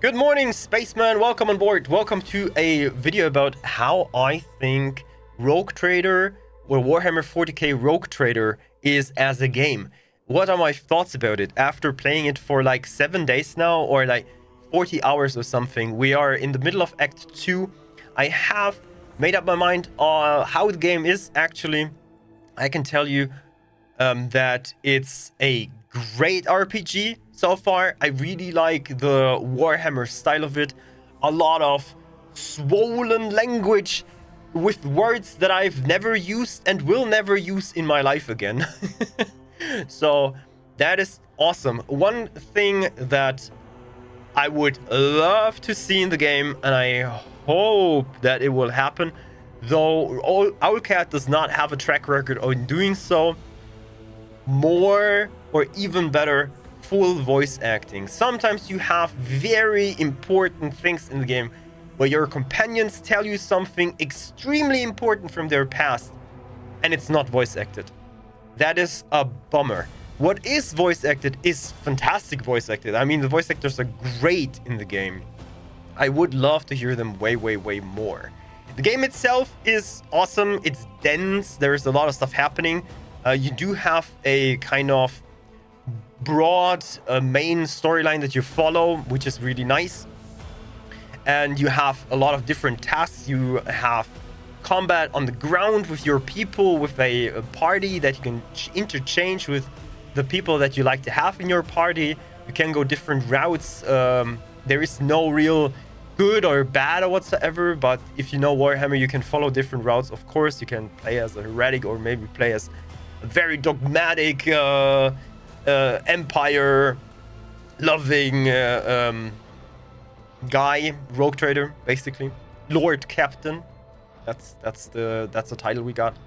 Good morning, spaceman. Welcome on board. Welcome to a video about how I think Rogue Trader or Warhammer 40k Rogue Trader is as a game. What are my thoughts about it after playing it for like 7 days now, or like 40 hours or something? We are in the middle of Act 2. I have made up my mind on how the game is actually. I can tell you that it's a great RPG so far. I really like the Warhammer style of it. A lot of swollen language with words that I've never used and will never use in my life again. So that is awesome. One thing that I would love to see in the game, and I hope that it will happen, though Owlcat does not have a track record on doing so, more or even better full voice acting. Sometimes you have very important things in the game where your companions tell you something extremely important from their past and it's not voice acted. That is a bummer. What is voice acted is fantastic voice acted. I mean, the voice actors are great in the game. I would love to hear them way more. The game itself is awesome. It's dense. There's a lot of stuff happening. You do have a kind of broad main storyline that you follow, which is really nice. And you have a lot of different tasks. You have combat on the ground with your people, with a party that you can interchange with the people that you like to have in your party. You can go different routes. There is no real good or bad or whatsoever, but if you know Warhammer, you can follow different routes. Of course, you can play as a heretic or maybe play as a very dogmatic empire loving guy, rogue trader, basically Lord Captain. That's the title we got.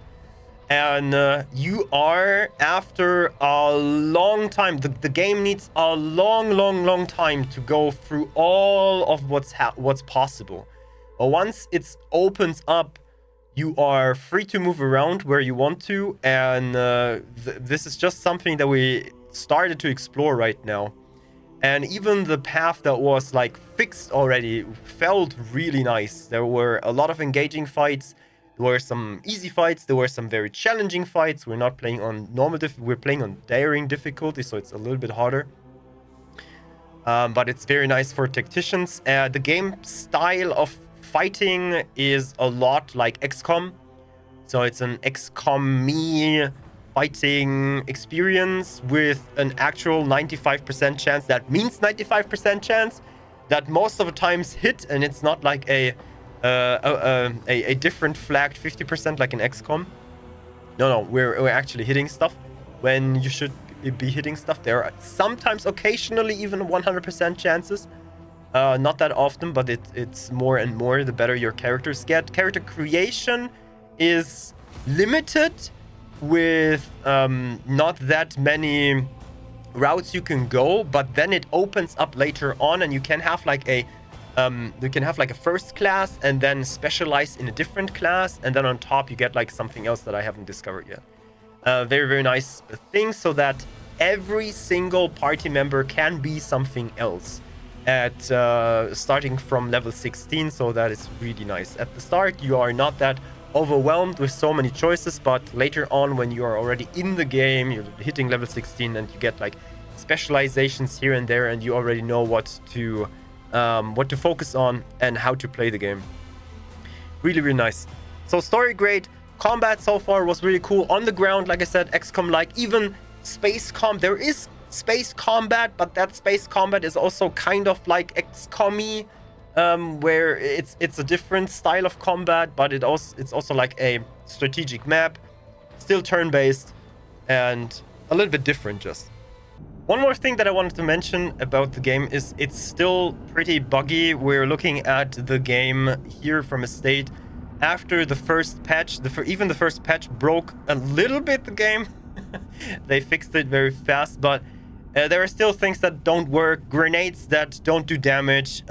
And you are, after a long time, the game needs a long time to go through all of what's possible. But once it opens up, you are free to move around where you want to, and this is just something that we started to explore right now. And even the path that was like fixed already felt really nice. There were a lot of engaging fights. There were some easy fights. There were some very challenging fights. We're not playing on normal we're playing on daring difficulty, so it's a little bit harder. But it's very nice for tacticians. The game style of fighting is a lot like XCOM. So it's an XCOM-y fighting experience with an actual 95% chance. That means 95% chance that most of the times hit, and it's not like a different flagged 50% like in XCOM. No, we're actually hitting stuff when you should be hitting stuff. There are sometimes, occasionally, even 100% chances. Not that often, but it's more and more the better your characters get. Character creation is limited with not that many routes you can go, but then it opens up later on, and you can have like a first class and then specialize in a different class, and then on top you get like something else that I haven't discovered yet. Very nice thing, so that every single party member can be something else at starting from level 16, so that is really nice. At the start you are not that overwhelmed with so many choices, but later on, when you are already in the game, you're hitting level 16 and you get like specializations here and there, and you already know what to focus on and how to play the game. Really nice. So story great. Combat so far was really cool. On the ground, like I said, XCOM, like even space there is space combat, but that space combat is also kind of like XCOM-y, where it's a different style of combat, but it's also like a strategic map, still turn-based, and a little bit different. Just one more thing that I wanted to mention about the game is it's still pretty buggy. We're looking at the game here from a state after the first patch. Even the first patch broke a little bit the game. They fixed it very fast, but there are still things that don't work, grenades that don't do damage,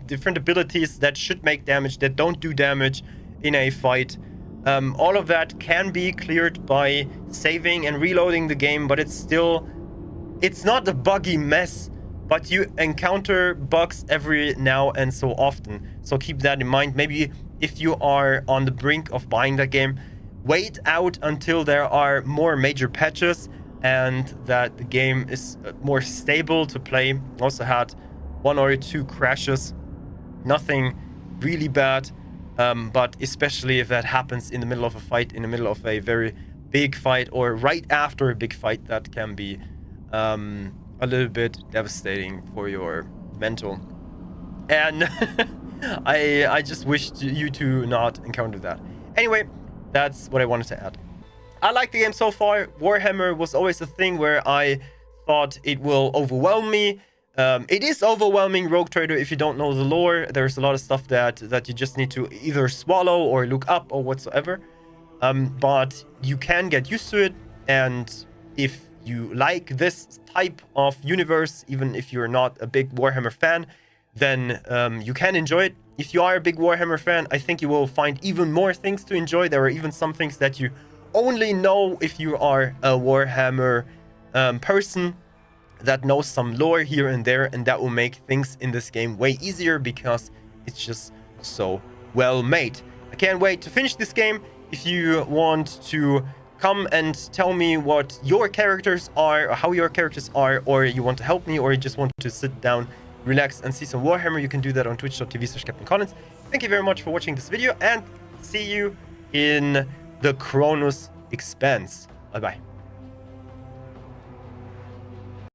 different abilities that should make damage that don't do damage in a fight. All of that can be cleared by saving and reloading the game, but it's not a buggy mess but you encounter bugs every now and so often. So keep that in mind. Maybe if you are on the brink of buying that game, wait out until there are more major patches and that the game is more stable to play. Also had 1 or 2 crashes, nothing really bad, but especially if that happens in the middle of a fight, in the middle of a very big fight, or right after a big fight, that can be a little bit devastating for your mental. And I just wish you to not encounter that. Anyway, that's what I wanted to add. I like the game so far. Warhammer was always a thing where I thought it will overwhelm me. It is overwhelming, Rogue Trader, if you don't know the lore. There's a lot of stuff that you just need to either swallow or look up or whatsoever. But you can get used to it, and if you like this type of universe, even if you're not a big Warhammer fan, then you can enjoy it. If you are a big Warhammer fan, I think you will find even more things to enjoy. There are even some things that you only know if you are a Warhammer person that knows some lore here and there, and that will make things in this game way easier because it's just so well made. I can't wait to finish this game. If you want to come and tell me what your characters are, or how your characters are, or you want to help me, or you just want to sit down, relax, and see some Warhammer, you can do that on twitch.tv/CaptainCollins. Thank you very much for watching this video, and see you in the Kronos Expanse. Bye-bye.